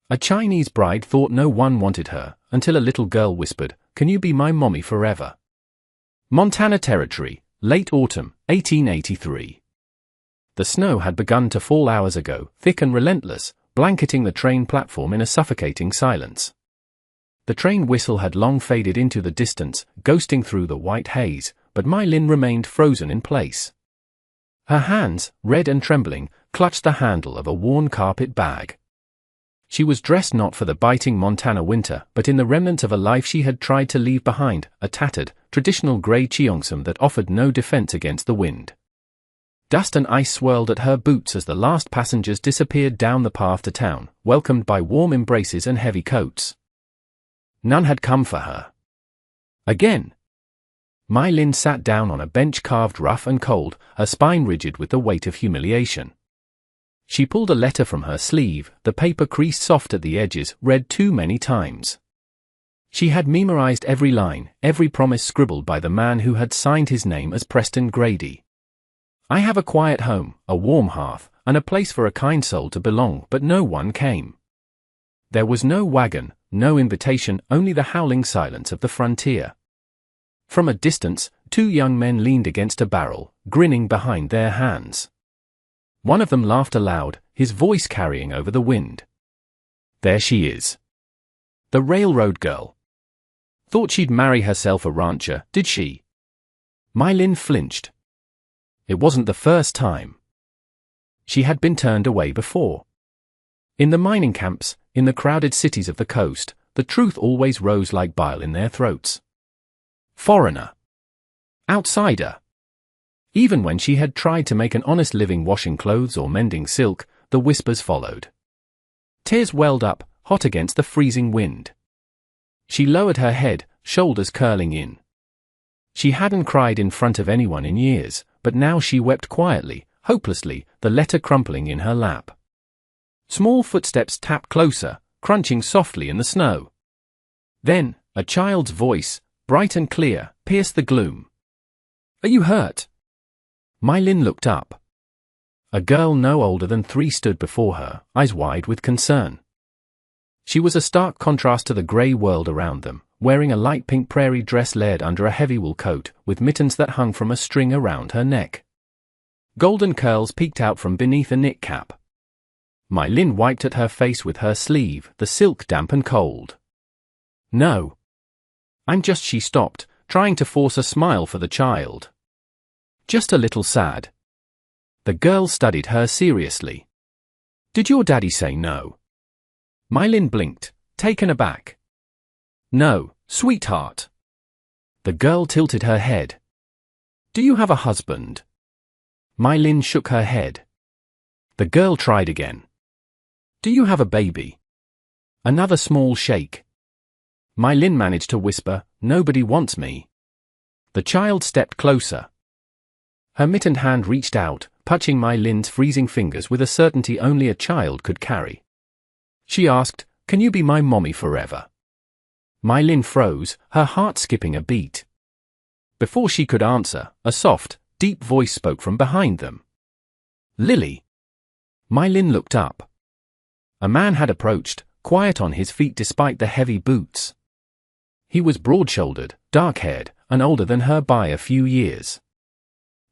A Chinese bride thought no one wanted her, until a little girl whispered, "Can you be my mommy forever?" Montana Territory, late autumn, 1883. The snow had begun to fall hours ago, thick and relentless, blanketing the train platform in a suffocating silence. The train whistle had long faded into the distance, ghosting through the white haze, but My Lin remained frozen in place. Her hands, red and trembling, clutched the handle of a worn carpet bag. She was dressed not for the biting Montana winter, but in the remnants of a life she had tried to leave behind, a tattered, traditional grey cheongsam that offered no defense against the wind. Dust and ice swirled at her boots as the last passengers disappeared down the path to town, welcomed by warm embraces and heavy coats. None had come for her. Again. My Lin sat down on a bench carved rough and cold, her spine rigid with the weight of humiliation. She pulled a letter from her sleeve, the paper creased soft at the edges, read too many times. She had memorized every line, every promise scribbled by the man who had signed his name as Preston Grady. I have a quiet home, a warm hearth, and a place for a kind soul to belong, but no one came. There was no wagon, no invitation, only the howling silence of the frontier. From a distance, two young men leaned against a barrel, grinning behind their hands. One of them laughed aloud, his voice carrying over the wind. There she is. The railroad girl. Thought she'd marry herself a rancher, did she? My Lin flinched. It wasn't the first time. She had been turned away before. In the mining camps, in the crowded cities of the coast, the truth always rose like bile in their throats. Foreigner. Outsider. Even when she had tried to make an honest living washing clothes or mending silk, the whispers followed. Tears welled up, hot against the freezing wind. She lowered her head, shoulders curling in. She hadn't cried in front of anyone in years, but now she wept quietly, hopelessly, the letter crumpling in her lap. Small footsteps tapped closer, crunching softly in the snow. Then, a child's voice, bright and clear, pierced the gloom. "Are you hurt?" My Lin looked up. A girl no older than 3 stood before her, eyes wide with concern. She was a stark contrast to the grey world around them, wearing a light pink prairie dress layered under a heavy wool coat, with mittens that hung from a string around her neck. Golden curls peeked out from beneath a knit cap. My Lin wiped at her face with her sleeve, the silk damp and cold. "No. I'm just," she stopped, trying to force a smile for the child. "Just a little sad." The girl studied her seriously. "Did your daddy say no?" My Lin blinked, taken aback. "No, sweetheart." The girl tilted her head. "Do you have a husband?" My Lin shook her head. The girl tried again. "Do you have a baby?" Another small shake. My Lin managed to whisper, "Nobody wants me." The child stepped closer. Her mittened hand reached out, touching My Lin's freezing fingers with a certainty only a child could carry. She asked, "Can you be my mommy forever?" My Lin froze, her heart skipping a beat. Before she could answer, a soft, deep voice spoke from behind them. "Lily." My Lin looked up. A man had approached, quiet on his feet despite the heavy boots. He was broad-shouldered, dark-haired, and older than her by a few years.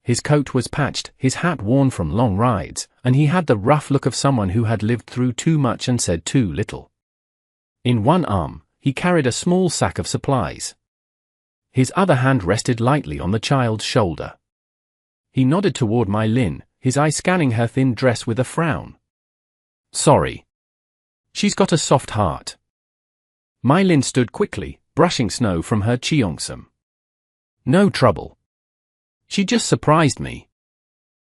His coat was patched, his hat worn from long rides, and he had the rough look of someone who had lived through too much and said too little. In one arm, he carried a small sack of supplies. His other hand rested lightly on the child's shoulder. He nodded toward My Lin, his eye scanning her thin dress with a frown. "Sorry. She's got a soft heart." My Lin stood quickly, brushing snow from her cheongsam. "No trouble. She just surprised me."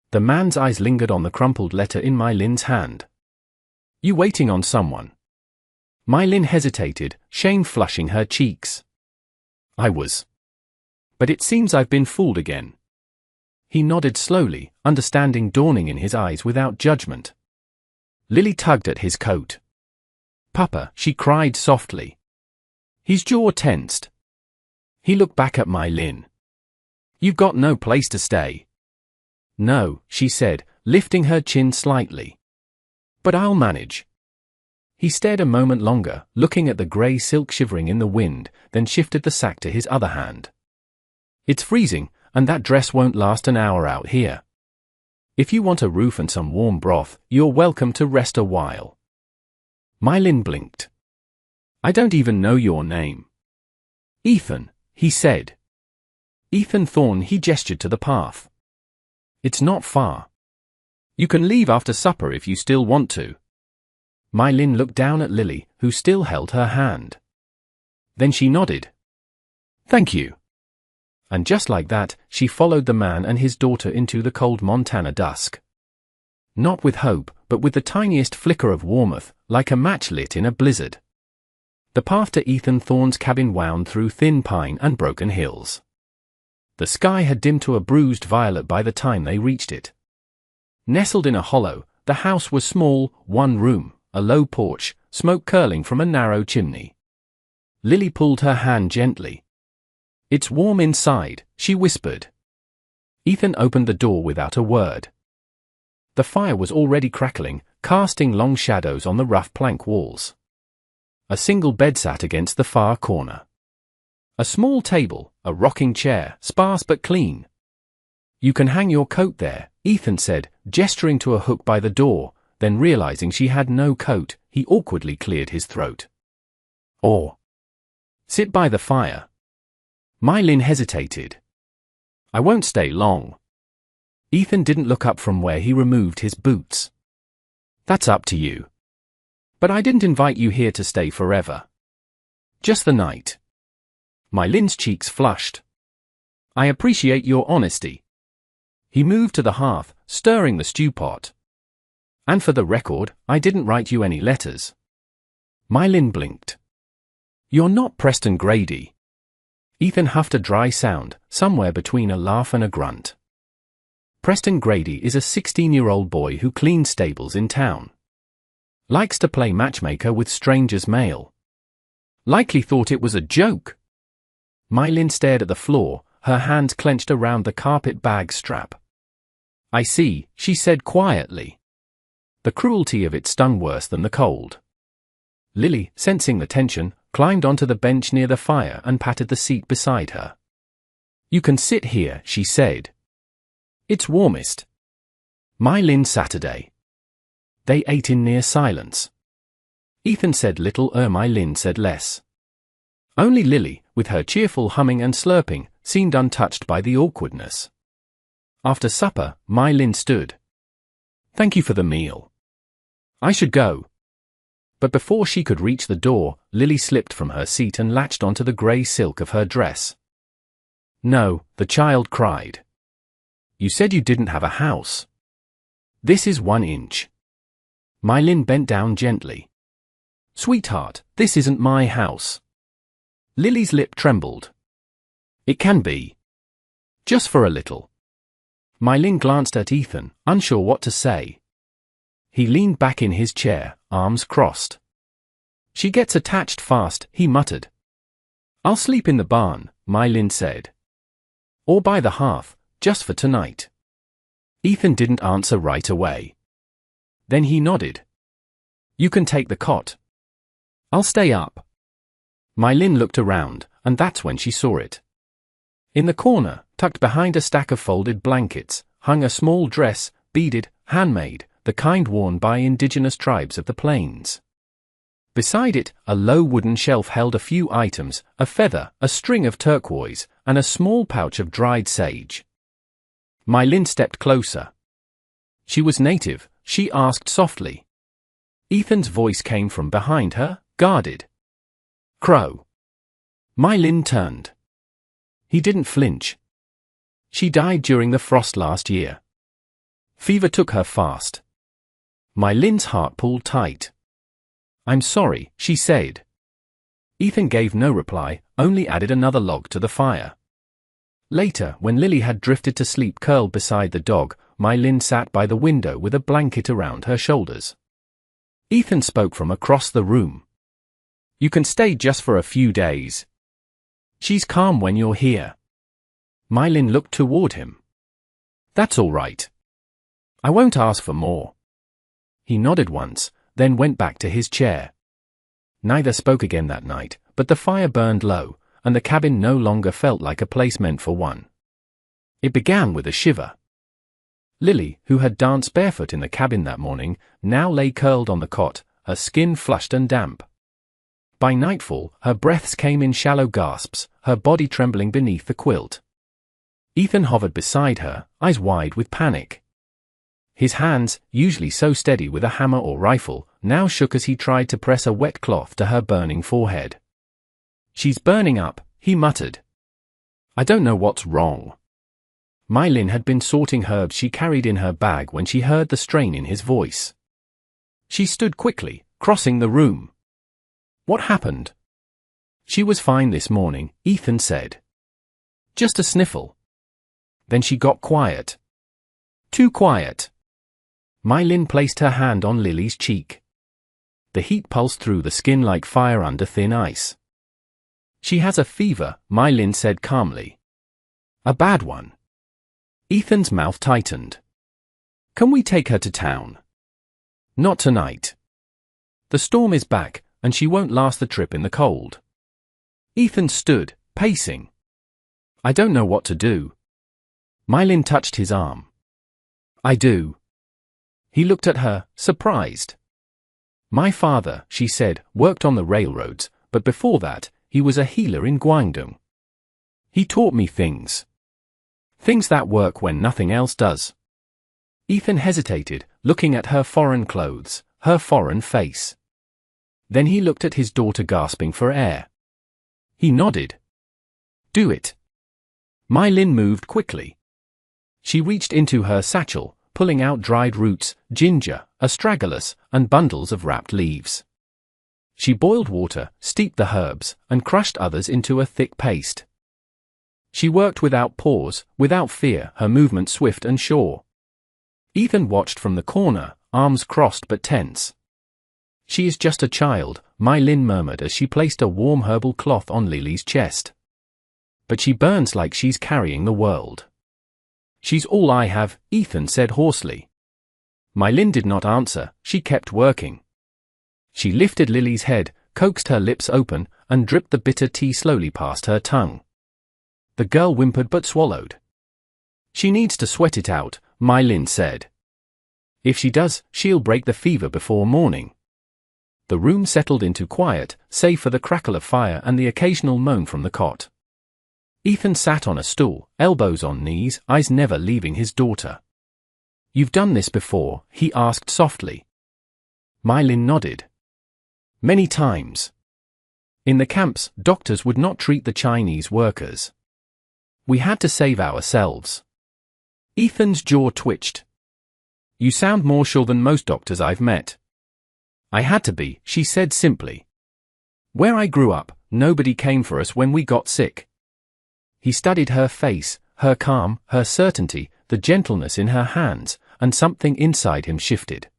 The man's eyes lingered on the crumpled letter in My Lin's hand. "You waiting on someone?" My Lin hesitated, shame flushing her cheeks. "I was. But it seems I've been fooled again." He nodded slowly, understanding dawning in his eyes without judgment. Lily tugged at his coat. "Papa," she cried softly. His jaw tensed. He looked back at My Lin. "You've got no place to stay." "No," she said, lifting her chin slightly. "But I'll manage." He stared a moment longer, looking at the grey silk shivering in the wind, then shifted the sack to his other hand. It's freezing, and that dress won't last an hour out here. If you want a roof and some warm broth, you're welcome to rest a while. My Lin blinked. I don't even know your name. Ethan, he said. Ethan Thorne, he gestured to the path. It's not far. You can leave after supper if you still want to. My Lin looked down at Lily, who still held her hand. Then she nodded. Thank you. And just like that, she followed the man and his daughter into the cold Montana dusk. Not with hope, but with the tiniest flicker of warmth, like a match lit in a blizzard. The path to Ethan Thorne's cabin wound through thin pine and broken hills. The sky had dimmed to a bruised violet by the time they reached it. Nestled in a hollow, the house was small, one room, a low porch, smoke curling from a narrow chimney. Lily pulled her hand gently. It's warm inside, she whispered. Ethan opened the door without a word. The fire was already crackling, casting long shadows on the rough plank walls. A single bed sat against the far corner. A small table, a rocking chair, sparse but clean. You can hang your coat there, Ethan said, gesturing to a hook by the door, then realizing she had no coat, he awkwardly cleared his throat. Or sit by the fire. My Lin hesitated. I won't stay long. Ethan didn't look up from where he removed his boots. That's up to you. But I didn't invite you here to stay forever. Just the night. My Lin's cheeks flushed. I appreciate your honesty. He moved to the hearth, stirring the stew pot. And for the record, I didn't write you any letters. My Lin blinked. You're not Preston Grady. Ethan huffed a dry sound, somewhere between a laugh and a grunt. Preston Grady is a 16-year-old boy who cleans stables in town. Likes to play matchmaker with strangers male. Likely thought it was a joke. My Lin stared at the floor, her hands clenched around the carpet bag strap. I see, she said quietly. The cruelty of it stung worse than the cold. Lily, sensing the tension, climbed onto the bench near the fire and patted the seat beside her. You can sit here, she said. It's warmest. My Lin Saturday. They ate in near silence. Ethan said little, My Lin said less. Only Lily, with her cheerful humming and slurping, seemed untouched by the awkwardness. After supper, My Lin stood. Thank you for the meal. I should go. But before she could reach the door, Lily slipped from her seat and latched onto the grey silk of her dress. No, the child cried. You said you didn't have a house. This is 1 inch. My Lin bent down gently. Sweetheart, this isn't my house. Lily's lip trembled. It can be. Just for a little. My Lin glanced at Ethan, unsure what to say. He leaned back in his chair, arms crossed. She gets attached fast, he muttered. I'll sleep in the barn, My Lin said. Or by the hearth, just for tonight. Ethan didn't answer right away. Then he nodded. You can take the cot. I'll stay up. My Lin looked around, and that's when she saw it. In the corner, tucked behind a stack of folded blankets, hung a small dress, beaded, handmade, the kind worn by indigenous tribes of the plains. Beside it, a low wooden shelf held a few items, a feather, a string of turquoise, and a small pouch of dried sage. My Lin stepped closer. She was native, she asked softly. Ethan's voice came from behind her, guarded. Crow. My Lin turned. He didn't flinch. She died during the frost last year. Fever took her fast. My Lin's heart pulled tight. I'm sorry, she said. Ethan gave no reply, only added another log to the fire. Later, when Lily had drifted to sleep curled beside the dog, My Lin sat by the window with a blanket around her shoulders. Ethan spoke from across the room. You can stay just for a few days. She's calm when you're here. My Lin looked toward him. That's all right. I won't ask for more. He nodded once, then went back to his chair. Neither spoke again that night, but the fire burned low, and the cabin no longer felt like a place meant for one. It began with a shiver. Lily, who had danced barefoot in the cabin that morning, now lay curled on the cot, her skin flushed and damp. By nightfall, her breaths came in shallow gasps, her body trembling beneath the quilt. Ethan hovered beside her, eyes wide with panic. His hands, usually so steady with a hammer or rifle, now shook as he tried to press a wet cloth to her burning forehead. "She's burning up," he muttered. "I don't know what's wrong." My Lin had been sorting herbs she carried in her bag when she heard the strain in his voice. She stood quickly, crossing the room. "What happened?" "She was fine this morning," Ethan said. "Just a sniffle." Then she got quiet. Too quiet. My Lin placed her hand on Lily's cheek. The heat pulsed through the skin like fire under thin ice. "She has a fever," My Lin said calmly. "A bad one." Ethan's mouth tightened. "Can we take her to town?" "Not tonight. The storm is back, and she won't last the trip in the cold." Ethan stood, pacing. "I don't know what to do." My Lin touched his arm. "I do." He looked at her, surprised. "My father," she said, "worked on the railroads, but before that, he was a healer in Guangdong. He taught me things. Things that work when nothing else does." Ethan hesitated, looking at her foreign clothes, her foreign face. Then he looked at his daughter gasping for air. He nodded. "Do it." My Lin moved quickly. She reached into her satchel, pulling out dried roots, ginger, astragalus, and bundles of wrapped leaves. She boiled water, steeped the herbs, and crushed others into a thick paste. She worked without pause, without fear, her movements swift and sure. Ethan watched from the corner, arms crossed but tense. "She is just a child," My Lin murmured as she placed a warm herbal cloth on Lily's chest. "But she burns like she's carrying the world." "She's all I have," Ethan said hoarsely. My Lin did not answer, she kept working. She lifted Lily's head, coaxed her lips open, and dripped the bitter tea slowly past her tongue. The girl whimpered but swallowed. "She needs to sweat it out," My Lin said. "If she does, she'll break the fever before morning." The room settled into quiet, save for the crackle of fire and the occasional moan from the cot. Ethan sat on a stool, elbows on knees, eyes never leaving his daughter. "You've done this before?" he asked softly. My Lin nodded. "Many times. In the camps, doctors would not treat the Chinese workers. We had to save ourselves." Ethan's jaw twitched. "You sound more sure than most doctors I've met." "I had to be," she said simply. "Where I grew up, nobody came for us when we got sick." He studied her face, her calm, her certainty, the gentleness in her hands, and something inside him shifted.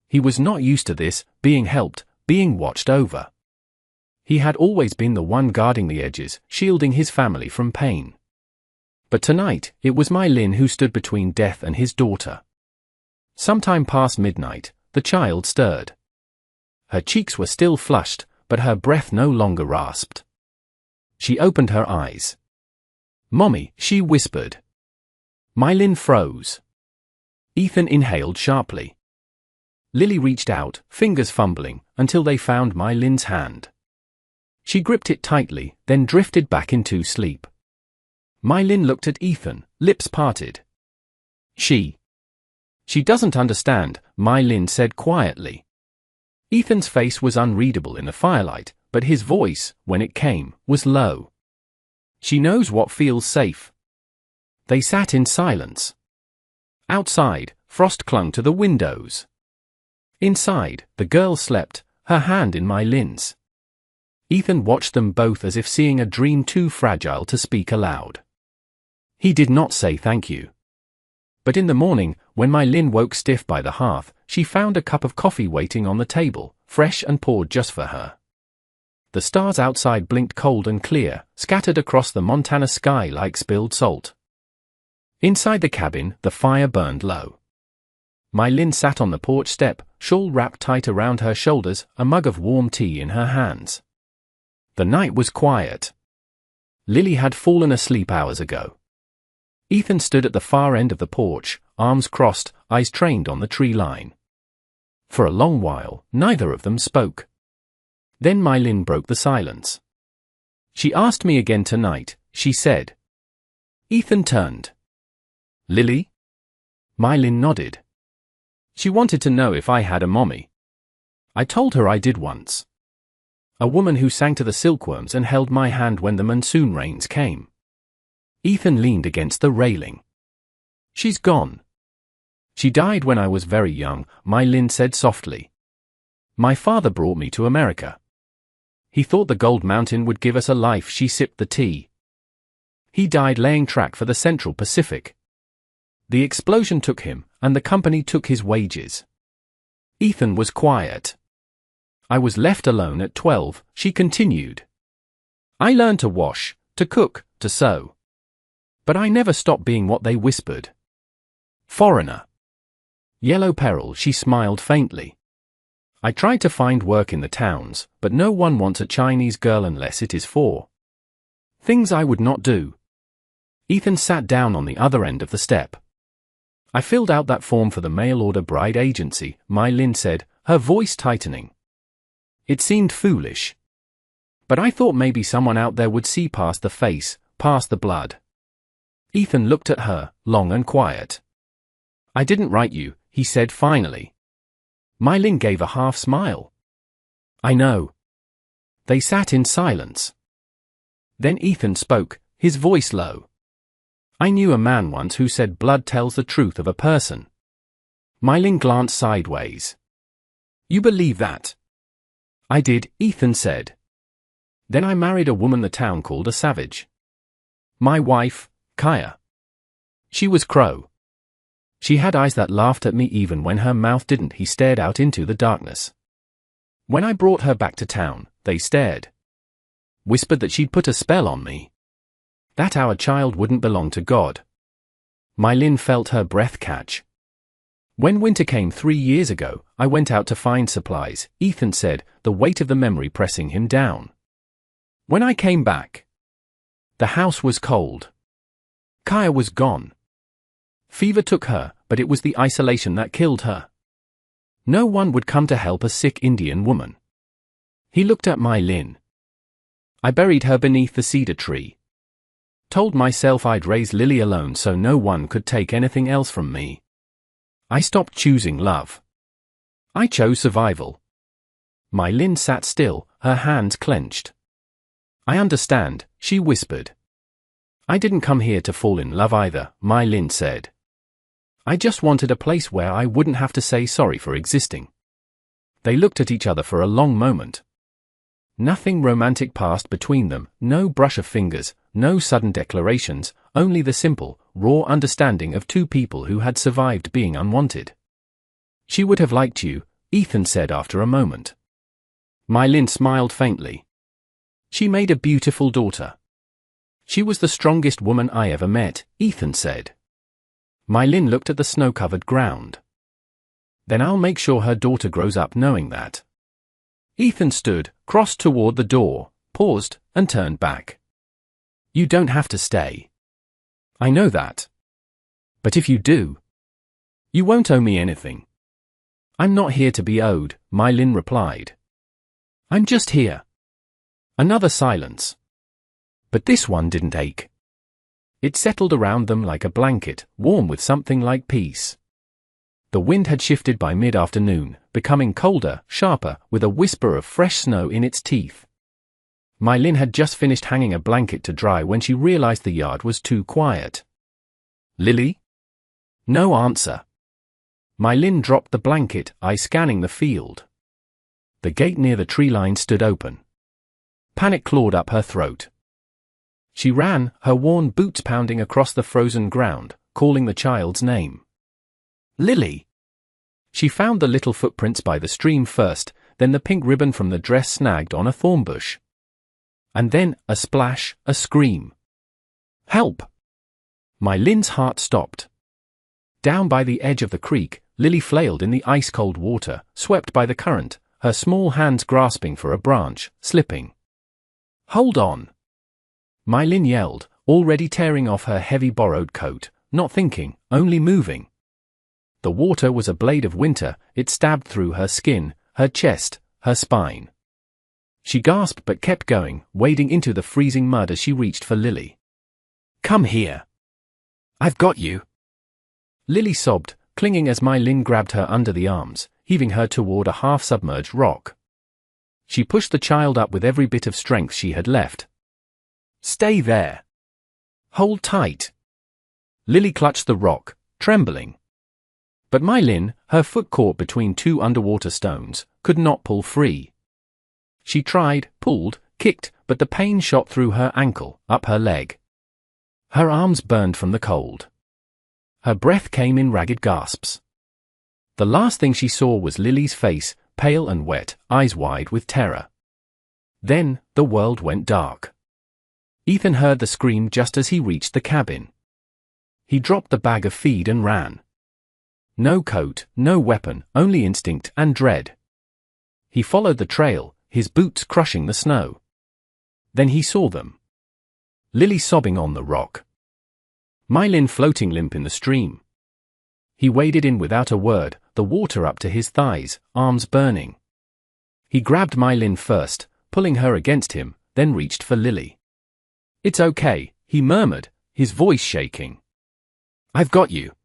He was not used to this, being helped, being watched over. He had always been the one guarding the edges, shielding his family from pain. But tonight, it was My Lin who stood between death and his daughter. Sometime past midnight, the child stirred. Her cheeks were still flushed, but her breath no longer rasped. She opened her eyes. "Mommy," she whispered. My Lin froze. Ethan inhaled sharply. Lily reached out, fingers fumbling, until they found My Lin's hand. She gripped it tightly, then drifted back into sleep. My Lin looked at Ethan, lips parted. She doesn't understand," My Lin said quietly. Ethan's face was unreadable in the firelight, but his voice, when it came, was low. "She knows what feels safe." They sat in silence. Outside, frost clung to the windows. Inside, the girl slept, her hand in My Lin's. Ethan watched them both as if seeing a dream too fragile to speak aloud. He did not say thank you. But in the morning, when My Lin woke stiff by the hearth, she found a cup of coffee waiting on the table, fresh and poured just for her. The stars outside blinked cold and clear, scattered across the Montana sky like spilled salt. Inside the cabin, the fire burned low. My Lin sat on the porch step, shawl wrapped tight around her shoulders, a mug of warm tea in her hands. The night was quiet. Lily had fallen asleep hours ago. Ethan stood at the far end of the porch, arms crossed, eyes trained on the tree line. For a long while, neither of them spoke. Then Mylin broke the silence. "She asked me again tonight," she said. Ethan turned. "Lily?" Mylin nodded. "She wanted to know if I had a mommy. I told her I did once. A woman who sang to the silkworms and held my hand when the monsoon rains came." Ethan leaned against the railing. "She's gone. She died when I was very young," Mylin said softly. "My father brought me to America. He thought the Gold Mountain would give us a life." She sipped the tea. "He died laying track for the Central Pacific. The explosion took him, and the company took his wages." Ethan was quiet. "I was left alone at 12, she continued. "I learned to wash, to cook, to sew. But I never stopped being what they whispered. Foreigner. Yellow peril." She smiled faintly. "I tried to find work in the towns, but no one wants a Chinese girl unless it is for things I would not do." Ethan sat down on the other end of the step. "I filled out that form for the mail-order bride agency," Mylin said, her voice tightening. "It seemed foolish. But I thought maybe someone out there would see past the face, past the blood." Ethan looked at her, long and quiet. "I didn't write you," he said finally. Mylin gave a half smile. "I know." They sat in silence. Then Ethan spoke, his voice low. "I knew a man once who said blood tells the truth of a person." Mylin glanced sideways. "You believe that?" "I did," Ethan said. "Then I married a woman the town called a savage. My wife, Kaya. She was Crow. She had eyes that laughed at me even when her mouth didn't." He stared out into the darkness. "When I brought her back to town, they stared. Whispered that she'd put a spell on me. That our child wouldn't belong to God." Mylin felt her breath catch. "When winter came 3 years ago, I went out to find supplies," Ethan said, the weight of the memory pressing him down. "When I came back, the house was cold. Kaya was gone. Fever took her, but it was the isolation that killed her. No one would come to help a sick Indian woman." He looked at Mylin. "I buried her beneath the cedar tree. Told myself I'd raise Lily alone so no one could take anything else from me. I stopped choosing love. I chose survival." Mylin sat still, her hands clenched. "I understand," she whispered. "I didn't come here to fall in love either," Mylin said. "I just wanted a place where I wouldn't have to say sorry for existing." They looked at each other for a long moment. Nothing romantic passed between them, no brush of fingers, no sudden declarations, only the simple, raw understanding of two people who had survived being unwanted. "She would have liked you," Ethan said after a moment. Mylin smiled faintly. "She made a beautiful daughter." "She was the strongest woman I ever met," Ethan said. Mylin looked at the snow-covered ground. "Then I'll make sure her daughter grows up knowing that." Ethan stood, crossed toward the door, paused, and turned back. "You don't have to stay. I know that. But if you do, you won't owe me anything." "I'm not here to be owed," Mylin replied. "I'm just here." Another silence. But this one didn't ache. It settled around them like a blanket, warm with something like peace. The wind had shifted by mid-afternoon, becoming colder, sharper, with a whisper of fresh snow in its teeth. Mylin had just finished hanging a blanket to dry when she realized the yard was too quiet. "Lily?" No answer. Mylin dropped the blanket, eyes scanning the field. The gate near the tree line stood open. Panic clawed up her throat. She ran, her worn boots pounding across the frozen ground, calling the child's name. "Lily!" She found the little footprints by the stream first, then the pink ribbon from the dress snagged on a thorn bush. And then, a splash, a scream. "Help!" Mylin's heart stopped. Down by the edge of the creek, Lily flailed in the ice-cold water, swept by the current, her small hands grasping for a branch, slipping. "Hold on!" My Lin yelled, already tearing off her heavy borrowed coat, not thinking, only moving. The water was a blade of winter, it stabbed through her skin, her chest, her spine. She gasped but kept going, wading into the freezing mud as she reached for Lily. "Come here! I've got you!" Lily sobbed, clinging as My Lin grabbed her under the arms, heaving her toward a half-submerged rock. She pushed the child up with every bit of strength she had left. "Stay there! Hold tight!" Lily clutched the rock, trembling. But My Lin, her foot caught between two underwater stones, could not pull free. She tried, pulled, kicked, but the pain shot through her ankle, up her leg. Her arms burned from the cold. Her breath came in ragged gasps. The last thing she saw was Lily's face, pale and wet, eyes wide with terror. Then, the world went dark. Ethan heard the scream just as he reached the cabin. He dropped the bag of feed and ran. No coat, no weapon, only instinct and dread. He followed the trail, his boots crushing the snow. Then he saw them. Lily sobbing on the rock. My Lin floating limp in the stream. He waded in without a word, the water up to his thighs, arms burning. He grabbed My Lin first, pulling her against him, then reached for Lily. "It's okay," he murmured, his voice shaking. "I've got you.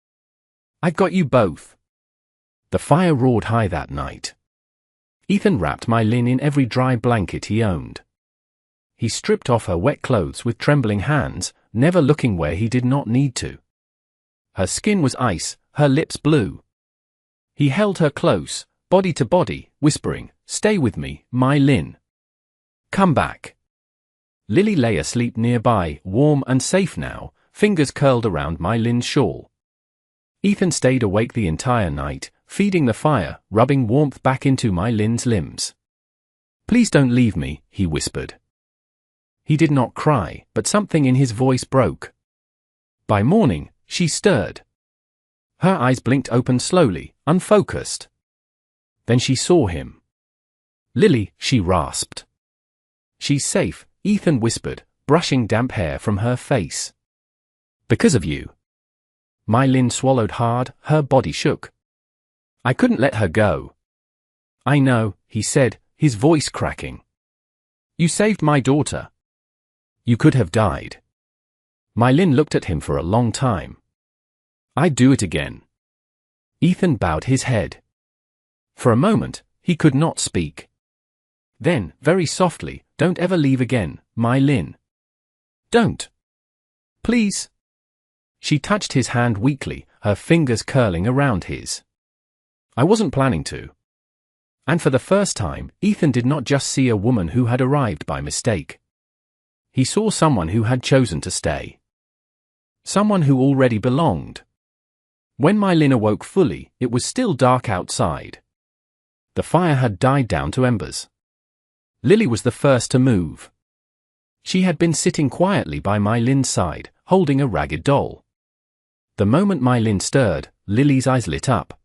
I've got you both." The fire roared high that night. Ethan wrapped My Lin in every dry blanket he owned. He stripped off her wet clothes with trembling hands, never looking where he did not need to. Her skin was ice, her lips blue. He held her close, body to body, whispering, "Stay with me, My Lin. Come back." Lily lay asleep nearby, warm and safe now, fingers curled around My Lin's shawl. Ethan stayed awake the entire night, feeding the fire, rubbing warmth back into My Lin's limbs. "Please don't leave me," he whispered. He did not cry, but something in his voice broke. By morning, she stirred. Her eyes blinked open slowly, unfocused. Then she saw him. "Lily," she rasped. "She's safe," Ethan whispered, brushing damp hair from her face. "Because of you." My Lin swallowed hard, her body shook. "I couldn't let her go." "I know," he said, his voice cracking. "You saved my daughter. You could have died." My Lin looked at him for a long time. "I'd do it again." Ethan bowed his head. For a moment, he could not speak. Then, very softly, "Don't ever leave again, My Lin. Don't. Please." She touched his hand weakly, her fingers curling around his. "I wasn't planning to." And for the first time, Ethan did not just see a woman who had arrived by mistake. He saw someone who had chosen to stay. Someone who already belonged. When My Lin awoke fully, it was still dark outside. The fire had died down to embers. Lily was the first to move. She had been sitting quietly by My Lin's side, holding a ragged doll. The moment My Lin stirred, Lily's eyes lit up.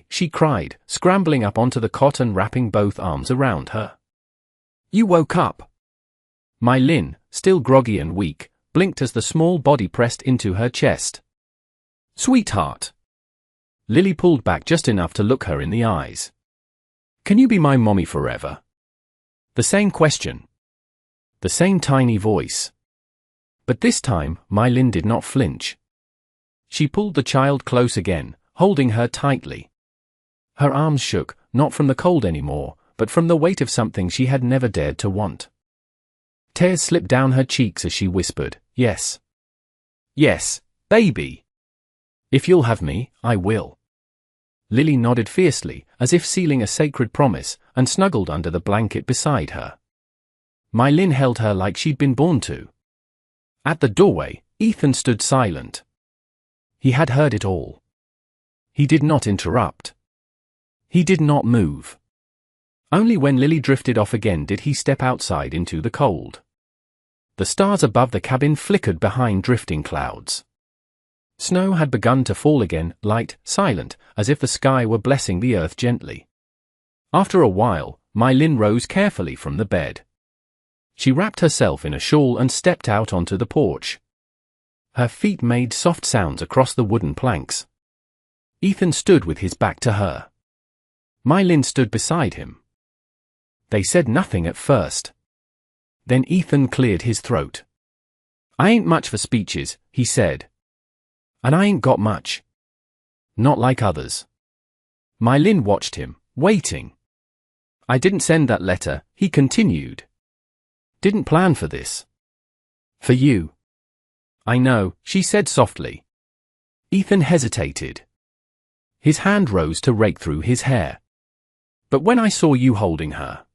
She cried, scrambling up onto the cot and wrapping both arms around her. "You woke up." My Lin, still groggy and weak, blinked as the small body pressed into her chest. "Sweetheart." Lily pulled back just enough to look her in the eyes. "Can you be my mommy forever?" The same question. The same tiny voice. But this time, My Lin did not flinch. She pulled the child close again, holding her tightly. Her arms shook, not from the cold anymore, but from the weight of something she had never dared to want. Tears slipped down her cheeks as she whispered, "Yes. Yes, baby. If you'll have me, I will." Lily nodded fiercely, as if sealing a sacred promise, and snuggled under the blanket beside her. My Lin held her like she'd been born to. At the doorway, Ethan stood silent. He had heard it all. He did not interrupt. He did not move. Only when Lily drifted off again did he step outside into the cold. The stars above the cabin flickered behind drifting clouds. Snow had begun to fall again, light, silent, as if the sky were blessing the earth gently. After a while, My Lin rose carefully from the bed. She wrapped herself in a shawl and stepped out onto the porch. Her feet made soft sounds across the wooden planks. Ethan stood with his back to her. My Lin stood beside him. They said nothing at first. Then Ethan cleared his throat. "I ain't much for speeches," he said. "And I ain't got much. Not like others." My Lin watched him, waiting. "I didn't send that letter," he continued. "Didn't plan for this. For you." "I know," she said softly. Ethan hesitated. His hand rose to rake through his hair. "But when I saw you holding her.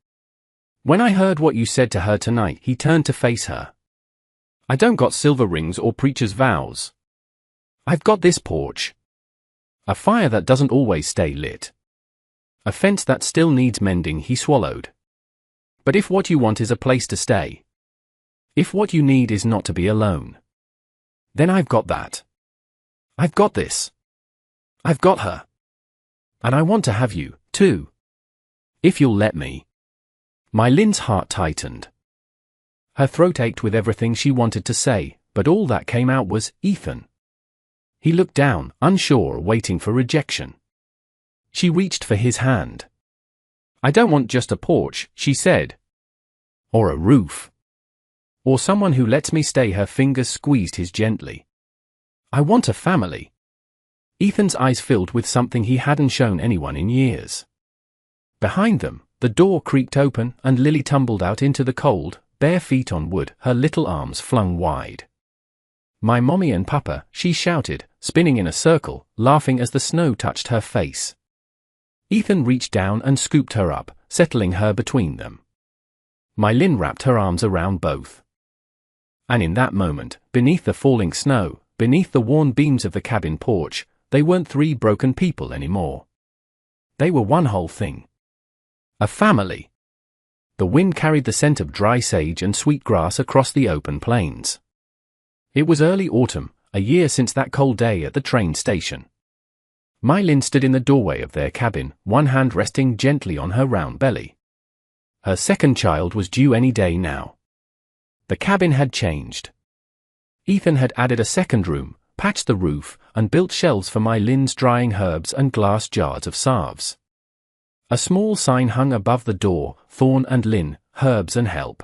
When I heard what you said to her tonight," he turned to face her. "I don't got silver rings or preacher's vows. I've got this porch. A fire that doesn't always stay lit. A fence that still needs mending," he swallowed. "But if what you want is a place to stay, if what you need is not to be alone, then I've got that. I've got this. I've got her. And I want to have you, too. If you'll let me." My Lin's heart tightened. Her throat ached with everything she wanted to say, but all that came out was, "Ethan." He looked down, unsure, waiting for rejection. She reached for his hand. "I don't want just a porch," she said. "Or a roof. Or someone who lets me stay." Her fingers squeezed his gently. "I want a family." Ethan's eyes filled with something he hadn't shown anyone in years. Behind them, the door creaked open and Lily tumbled out into the cold, bare feet on wood, her little arms flung wide. "My mommy and papa," she shouted, spinning in a circle, laughing as the snow touched her face. Ethan reached down and scooped her up, settling her between them. My Lin wrapped her arms around both. And in that moment, beneath the falling snow, beneath the worn beams of the cabin porch, they weren't three broken people anymore. They were one whole thing. A family. The wind carried the scent of dry sage and sweet grass across the open plains. It was early autumn, a year since that cold day at the train station. My Lin stood in the doorway of their cabin, one hand resting gently on her round belly. Her second child was due any day now. The cabin had changed. Ethan had added a second room, patched the roof, and built shelves for My Lin's drying herbs and glass jars of salves. A small sign hung above the door, "Thorn and Lin, Herbs and Help."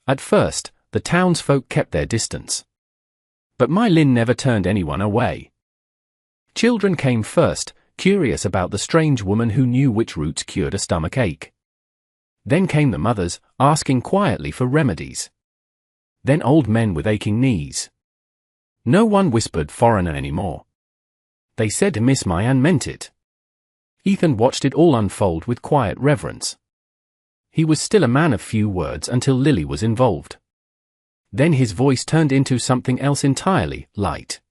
At first, the townsfolk kept their distance. But My Lin never turned anyone away. Children came first, curious about the strange woman who knew which roots cured a stomach ache. Then came the mothers, asking quietly for remedies. Then old men with aching knees. No one whispered "foreigner" anymore. They said Miss My and meant it. Ethan watched it all unfold with quiet reverence. He was still a man of few words until Lily was involved. Then his voice turned into something else entirely, light.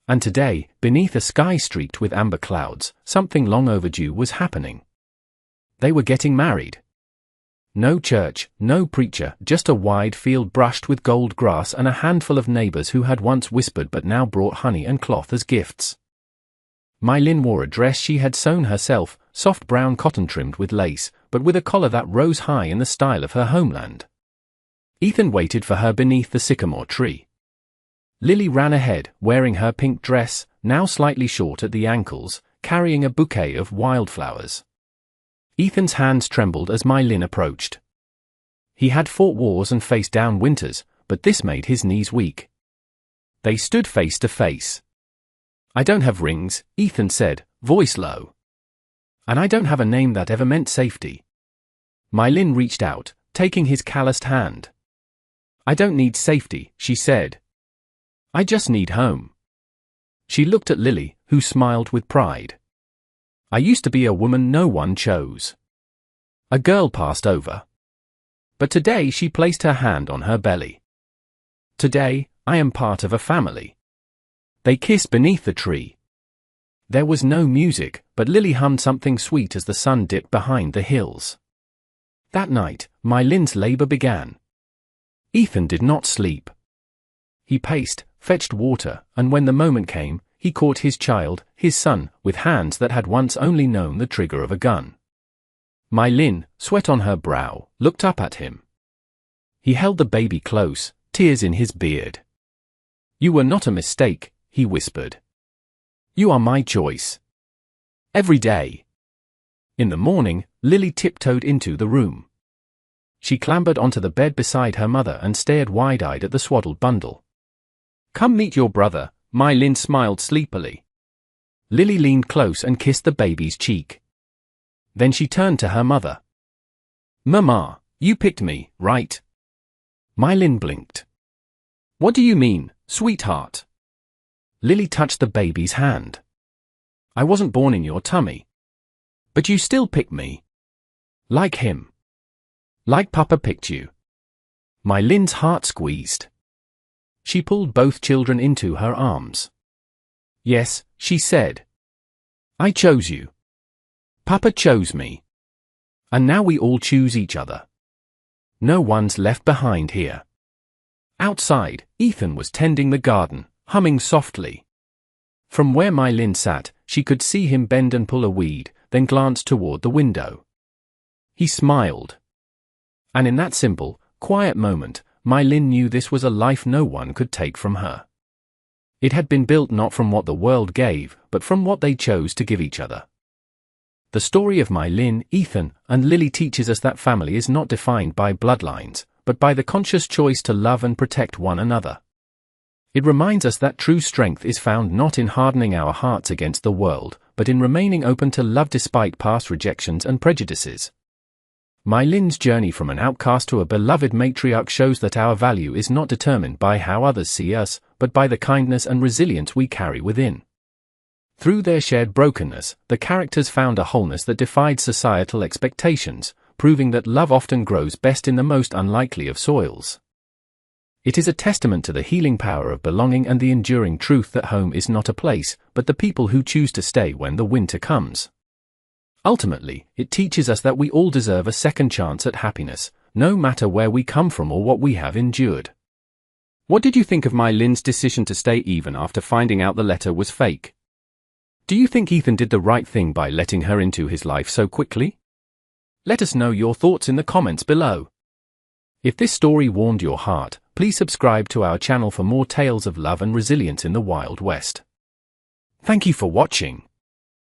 And today, beneath a sky streaked with amber clouds, something long overdue was happening. They were getting married. No church, no preacher, just a wide field brushed with gold grass and a handful of neighbors who had once whispered but now brought honey and cloth as gifts. My Lin wore a dress she had sewn herself, soft brown cotton trimmed with lace, but with a collar that rose high in the style of her homeland. Ethan waited for her beneath the sycamore tree. Lily ran ahead, wearing her pink dress, now slightly short at the ankles, carrying a bouquet of wildflowers. Ethan's hands trembled as My Lin approached. He had fought wars and faced down winters, but this made his knees weak. They stood face to face. "I don't have rings," Ethan said, voice low. "And I don't have a name that ever meant safety." My Lin reached out, taking his calloused hand. "I don't need safety," she said. "I just need home." She looked at Lily, who smiled with pride. "I used to be a woman no one chose. A girl passed over. But today," she placed her hand on her belly. "Today, I am part of a family." They kissed beneath the tree. There was no music, but Lily hummed something sweet as the sun dipped behind the hills. That night, My Lin's labor began. Ethan did not sleep. He paced, fetched water, and when the moment came, he caught his child, his son, with hands that had once only known the trigger of a gun. Mai Lin, sweat on her brow, looked up at him. He held the baby close, tears in his beard. "You were not a mistake," he whispered. "You are my choice. Every day." In the morning, Lily tiptoed into the room. She clambered onto the bed beside her mother and stared wide-eyed at the swaddled bundle. "Come meet your brother," Mai Lin smiled sleepily. Lily leaned close and kissed the baby's cheek. Then she turned to her mother. "Mama, you picked me, right?" Mai Lin blinked. "What do you mean, sweetheart?" Lily touched the baby's hand. "I wasn't born in your tummy. But you still picked me. Like him. Like Papa picked you." Mai Lin's heart squeezed. She pulled both children into her arms. "Yes," she said. "I chose you. Papa chose me. And now we all choose each other. No one's left behind here." Outside, Ethan was tending the garden, humming softly. From where Mai Lin sat, she could see him bend and pull a weed, then glance toward the window. He smiled. And in that simple, quiet moment, Mai Lin knew this was a life no one could take from her. It had been built not from what the world gave, but from what they chose to give each other. The story of Mai Lin, Ethan, and Lily teaches us that family is not defined by bloodlines, but by the conscious choice to love and protect one another. It reminds us that true strength is found not in hardening our hearts against the world, but in remaining open to love despite past rejections and prejudices. Mai Lin's journey from an outcast to a beloved matriarch shows that our value is not determined by how others see us, but by the kindness and resilience we carry within. Through their shared brokenness, the characters found a wholeness that defied societal expectations, proving that love often grows best in the most unlikely of soils. It is a testament to the healing power of belonging and the enduring truth that home is not a place, but the people who choose to stay when the winter comes. Ultimately, it teaches us that we all deserve a second chance at happiness, no matter where we come from or what we have endured. What did you think of Mai Lin's decision to stay even after finding out the letter was fake? Do you think Ethan did the right thing by letting her into his life so quickly? Let us know your thoughts in the comments below. If this story warmed your heart, please subscribe to our channel for more tales of love and resilience in the Wild West. Thank you for watching.